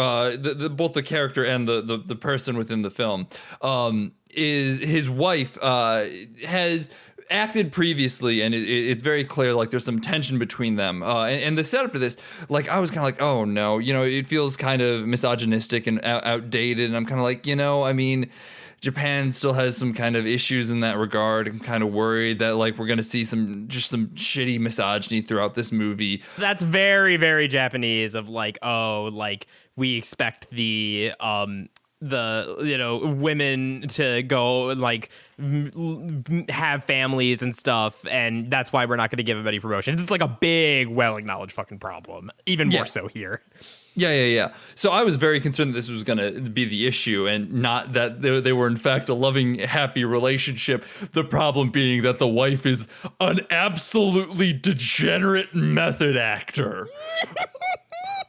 both the character and the person within the film, is his wife has acted previously, and it's very clear like there's some tension between them, and the setup to this, like I was kind of like, oh no, you know, it feels kind of misogynistic and outdated, and I'm kind of like, you know, I mean, Japan still has some kind of issues in that regard. I'm kind of worried that like we're gonna see some shitty misogyny throughout this movie. That's very, very Japanese of like, oh, like we expect the you know, women to go like have families and stuff, and that's why we're not going to give them any promotion. It's like a big, well acknowledged fucking problem, even more so here. Yeah. So I was very concerned that this was going to be the issue, and not that they were in fact a loving, happy relationship. The problem being that the wife is an absolutely degenerate method actor.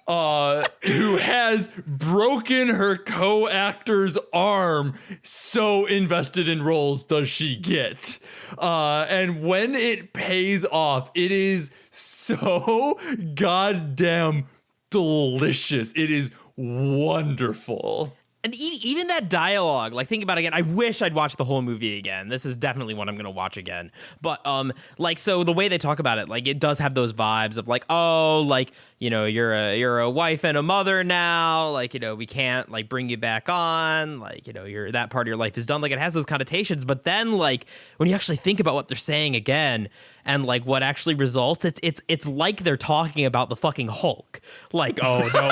Who has broken her co-actor's arm, so invested in roles does she get. And when it pays off, it is so goddamn delicious. It is wonderful. And even that dialogue, like think about it again. I wish I'd watched the whole movie again. This is definitely one I'm going to watch again. But like, so the way they talk about it, like it does have those vibes of like, oh, like, you know, you're a wife and a mother now. Like, you know, we can't like bring you back on. Like, you know, that part of your life is done. Like it has those connotations. But then like when you actually think about what they're saying again, and like what actually results, it's like they're talking about the fucking Hulk. Like, oh no,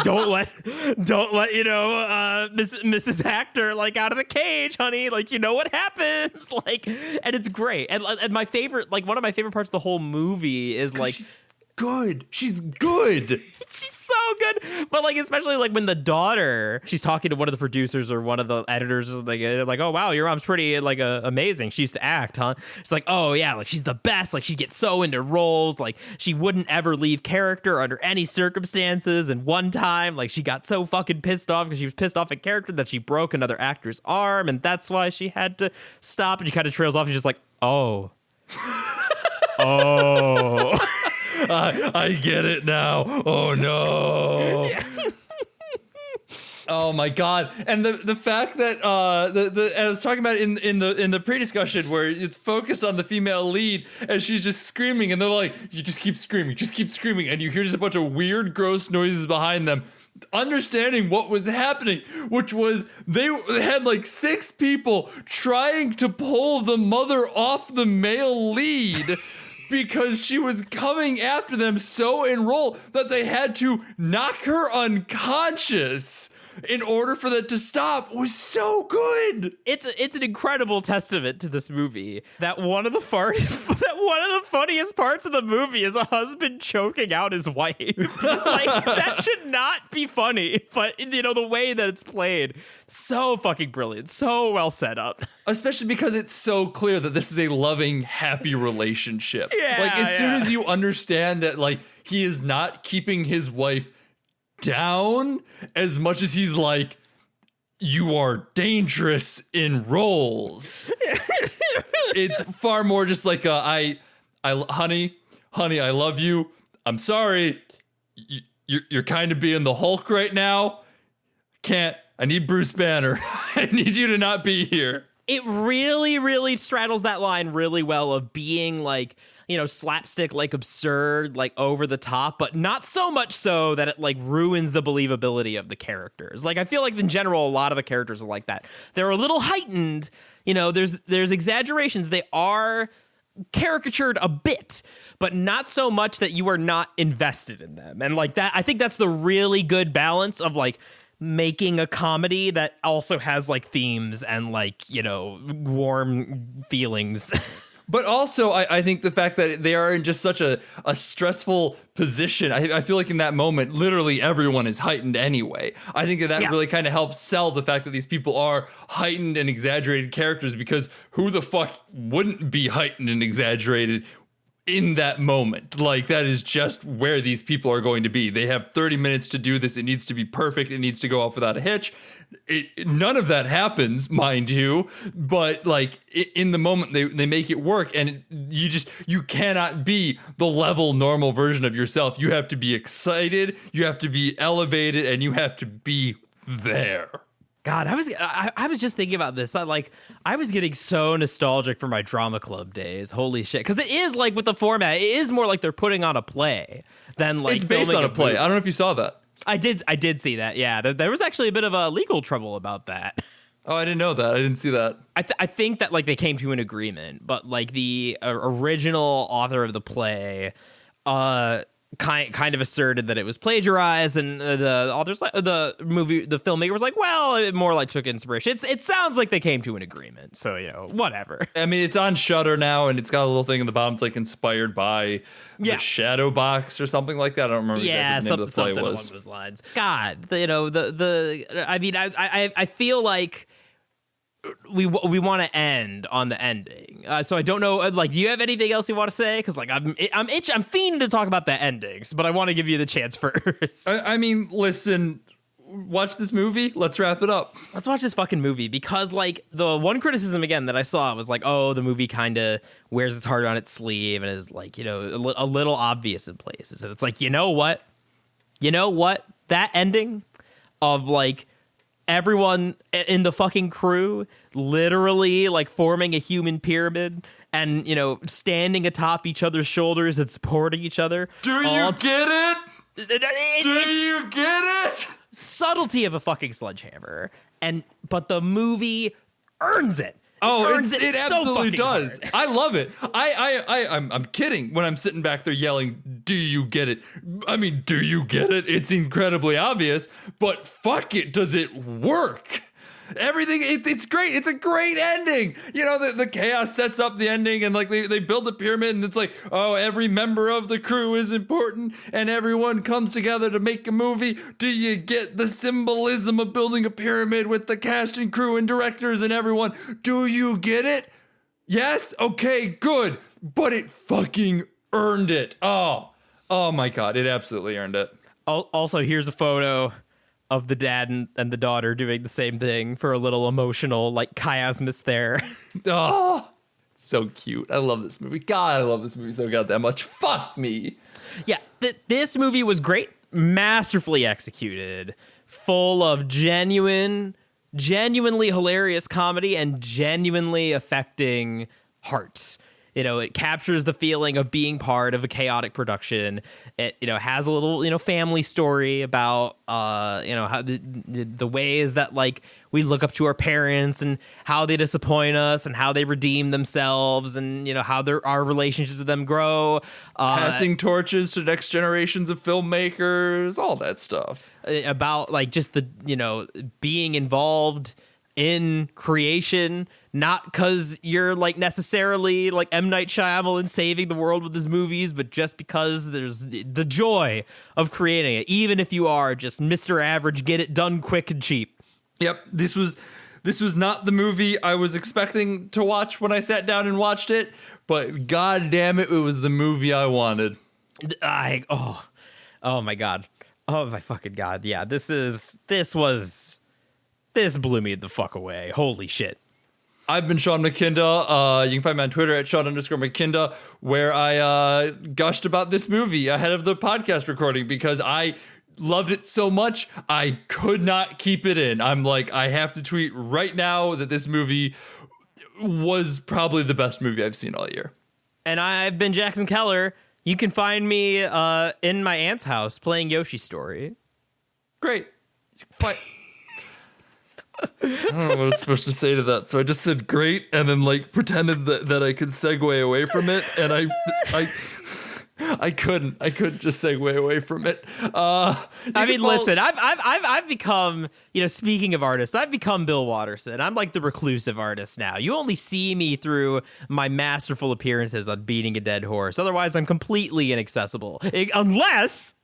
don't let you know, Mrs. Actor like out of the cage, honey. Like, you know what happens. Like, and it's great. And my favorite, like one of my favorite parts of the whole movie is like, She's good. She's so good. But like, especially like when the daughter, she's talking to one of the producers or one of the editors, like, oh wow, your mom's pretty like amazing. She used to act, huh? It's like, oh yeah, like she's the best. Like she gets so into roles. Like she wouldn't ever leave character under any circumstances. And one time, like she got so fucking pissed off because she was pissed off at character that she broke another actor's arm, and that's why she had to stop. And she kind of trails off. And she's just like, oh. I get it now. Oh no. Oh my god! And the fact that I was talking about in the pre-discussion where it's focused on the female lead and she's just screaming, and they're like, "You just keep screaming," and you hear just a bunch of weird, gross noises behind them. Understanding what was happening, which was they had like 6 people trying to pull the mother off the male lead. Because she was coming after them so enrolled that they had to knock her unconscious in order for that to stop. Was so good. It's an incredible testament to this movie that one of the funniest parts of the movie is a husband choking out his wife. Like, that should not be funny, but you know, the way that it's played, so fucking brilliant, so well set up. Especially because it's so clear that this is a loving, happy relationship. Yeah, like as soon as you understand that, like, he is not keeping his wife down as much as he's like, you are dangerous in roles. It's far more just like honey, I love you. I'm sorry. You're kind of being the Hulk right now. I need Bruce Banner. I need you to not be here. It really, really straddles that line really well of being like, you know, slapstick, like absurd, like over the top, but not so much so that it like ruins the believability of the characters. Like, I feel like in general, a lot of the characters are like that. They're a little heightened, you know, there's exaggerations. They are caricatured a bit, but not so much that you are not invested in them. And like that, I think that's the really good balance of like making a comedy that also has like themes and like, you know, warm feelings. But also, I think the fact that they are in just such a stressful position, I feel like in that moment, literally everyone is heightened anyway. I think that really kind of helps sell the fact that these people are heightened and exaggerated characters, because who the fuck wouldn't be heightened and exaggerated in that moment? Like, that is just where these people are going to be. They have 30 minutes to do this. It needs to be perfect. It needs to go off without a hitch. None of that happens, mind you, but like in the moment they make it work, and you cannot be the level normal version of yourself. You have to be excited, you have to be elevated, and you have to be there. God, I was just thinking about this. I was getting so nostalgic for my drama club days. Holy shit. Because it is like with the format, it is more like they're putting on a play than like it's based on a play. movie. I don't know if you saw that. I did see that. Yeah, there was actually a bit of a legal trouble about that. Oh, I didn't know that. I didn't see that. I think that like they came to an agreement, but like the original author of the play, kind of asserted that it was plagiarized, and the authors, the filmmaker was like, well, it more like took inspiration. It sounds like they came to an agreement, so you know, whatever. I mean, it's on Shudder now, and it's got a little thing in the bottom. It's like inspired by the Shadow Box or something like that. I don't remember exactly what the name of the play was. Along those lines. God, you know, I mean, I feel like we want to end on the ending, so I don't know. Like, do you have anything else you want to say? Because like I'm fiending to talk about the endings, but I want to give you the chance first. I mean, listen, watch this movie. Let's wrap it up. Let's watch this fucking movie, because like the one criticism again that I saw was like, oh, the movie kind of wears its heart on its sleeve and is like, you know, a little obvious in places. And it's like, you know what, that ending of like everyone in the fucking crew literally like forming a human pyramid and, you know, standing atop each other's shoulders and supporting each other. Do you get it? Do you get it? Subtlety of a fucking sledgehammer. But the movie earns it. It absolutely does. Hard. I love it. I'm kidding when I'm sitting back there yelling, do you get it? I mean, do you get it? It's incredibly obvious, but fuck it, does it work? Everything, it's great. It's a great ending. You know, the chaos sets up the ending, and like they build a pyramid, and it's like, oh, every member of the crew is important, and everyone comes together to make a movie. Do you get the symbolism of building a pyramid with the cast and crew and directors and everyone? Do you get it? Yes? Okay, good. But it fucking earned it. Oh my God, it absolutely earned it. Also, here's a photo of the dad and the daughter doing the same thing for a little emotional, like, chiasmus there. Oh, So cute. I love this movie. God, I love this movie so goddamn much. Fuck me. Yeah, this movie was great, masterfully executed, full of genuinely hilarious comedy and genuinely affecting hearts. You know, it captures the feeling of being part of a chaotic production. It, has a little, family story about, how the ways that, like, we look up to our parents and how they disappoint us and how they redeem themselves and, how our relationships with them grow. Passing torches to next generations of filmmakers, all that stuff. About, like, just the, being involved in creation, not because you're like necessarily like M. Night Shyamalan saving the world with his movies, but just because there's the joy of creating it, even if you are just Mr. Average, get it done quick and cheap. Yep, this was not the movie I was expecting to watch when I sat down and watched it, but god damn it, it was the movie I wanted. Oh my god. Oh my fucking god. Yeah, this blew me the fuck away. Holy shit. I've been Sean McKinda. You can find me on Twitter at Sean_McKinda, where I gushed about this movie ahead of the podcast recording because I loved it so much I could not keep it in. I'm like, I have to tweet right now that this movie was probably the best movie I've seen all year. And I've been Jackson Keller. You can find me in my aunt's house playing Yoshi Story. Great. Fight. I don't know what I was supposed to say to that, so I just said great and then like pretended that I could segue away from it, and I couldn't just segue away from it. Listen, I've become, speaking of artists, I've become Bill Watterson. I'm like the reclusive artist now. You only see me through my masterful appearances on Beating a Dead Horse. Otherwise, I'm completely inaccessible. Unless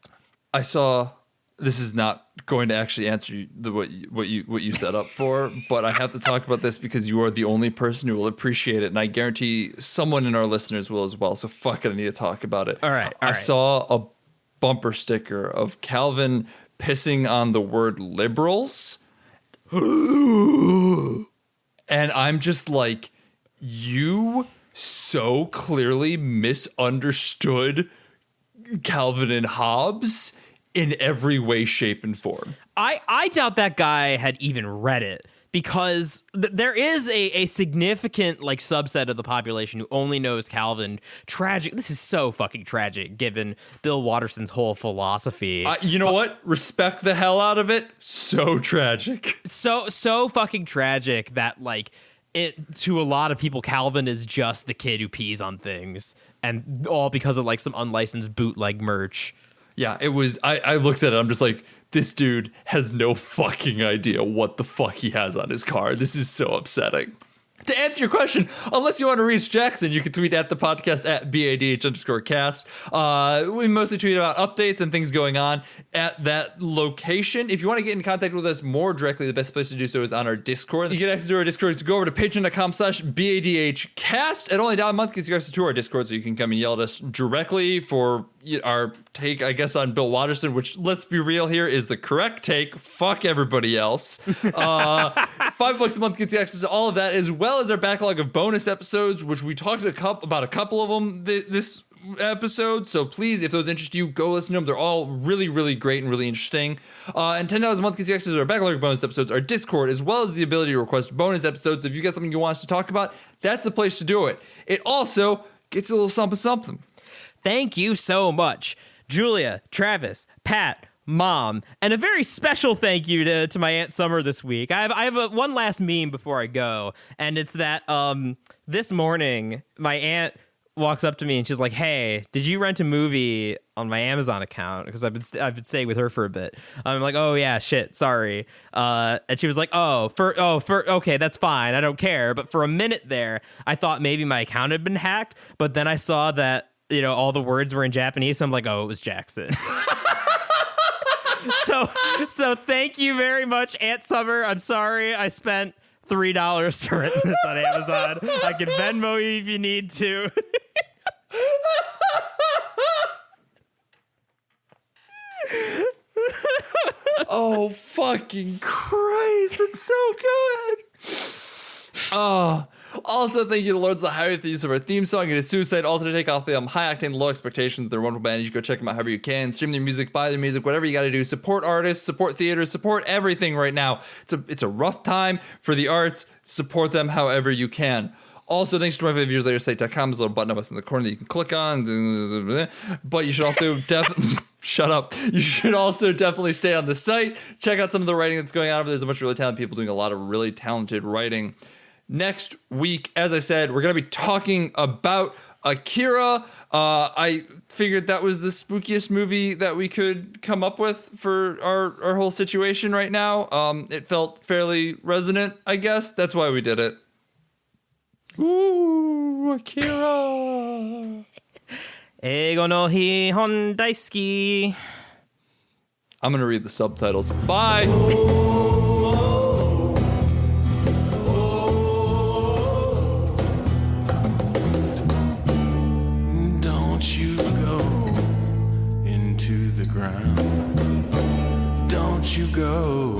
I saw. This is not going to actually answer what you set up for, but I have to talk about this because you are the only person who will appreciate it, and I guarantee someone in our listeners will as well. So fuck it, I need to talk about it. All right. I saw a bumper sticker of Calvin pissing on the word liberals, and I'm just like, you so clearly misunderstood Calvin and Hobbes in every way, shape, and form. I doubt that guy had even read it, because there is a significant like subset of the population who only knows Calvin. Tragic. This is so fucking tragic, given Bill Watterson's whole philosophy. You know what? Respect the hell out of it. So tragic. So fucking tragic that like it to a lot of people, Calvin is just the kid who pees on things, and all because of like some unlicensed bootleg merch. Yeah, it was. I looked at it. I'm just like, this dude has no fucking idea what the fuck he has on his car. This is so upsetting. To answer your question, unless you want to reach Jackson, you can tweet at the podcast at BADH_cast. We mostly tweet about updates and things going on at that location. If you want to get in contact with us more directly, the best place to do so is on our Discord. You get access to our Discord. So go over to patreon.com/BADHcast. At only $1 a month gets you access to our Discord, so you can come and yell at us directly for our take, I guess, on Bill Watterson, which, let's be real here, is the correct take. Fuck everybody else. $5 a month gets you access to all of that, as well as our backlog of bonus episodes, which we talked about a couple of them this episode. So please, if those interest you, go listen to them. They're all really, really great and really interesting. And $10 a month gets you access to our backlog of bonus episodes, our Discord, as well as the ability to request bonus episodes. If you got something you want us to talk about, that's the place to do it. It also gets a little something something. Thank you so much, Julia, Travis, Pat, Mom, and a very special thank you to my Aunt Summer this week. I have one last meme before I go, and it's that this morning my aunt walks up to me and she's like, "Hey, did you rent a movie on my Amazon account?" Because I've been staying with her for a bit. I'm like, "Oh yeah, shit, sorry." And she was like, okay, that's fine, I don't care. But for a minute there, I thought maybe my account had been hacked, but then I saw that all the words were in Japanese, so I'm like, oh, it was Jackson. So thank you very much, Aunt Summer. I'm sorry I spent $3 to rent this on Amazon. I can Venmo you if you need to. Oh, fucking Christ. It's so good. Also, thank you to Lords of the Highway for the use of our theme song. It is Suicide. Also, to take off the high octane, low expectations. They're a wonderful band. You should go check them out however you can. Stream their music, buy their music, whatever you got to do. Support artists, support theaters, support everything right now. It's a rough time for the arts. Support them however you can. Also, thanks to my viewerslatersite.com. There's a little button up in the corner that you can click on. But you should also definitely shut up. You should also definitely stay on the site. Check out some of the writing that's going on over there. There's a bunch of really talented people doing a lot of really talented writing. Next week, as I said, we're going to be talking about Akira. I figured that was the spookiest movie that we could come up with for our whole situation right now. It felt fairly resonant, I guess. That's why we did it. Ooh, Akira. Eigo no Hihon daisuki. I'm going to read the subtitles. Bye. Don't you go into the ground. Don't you go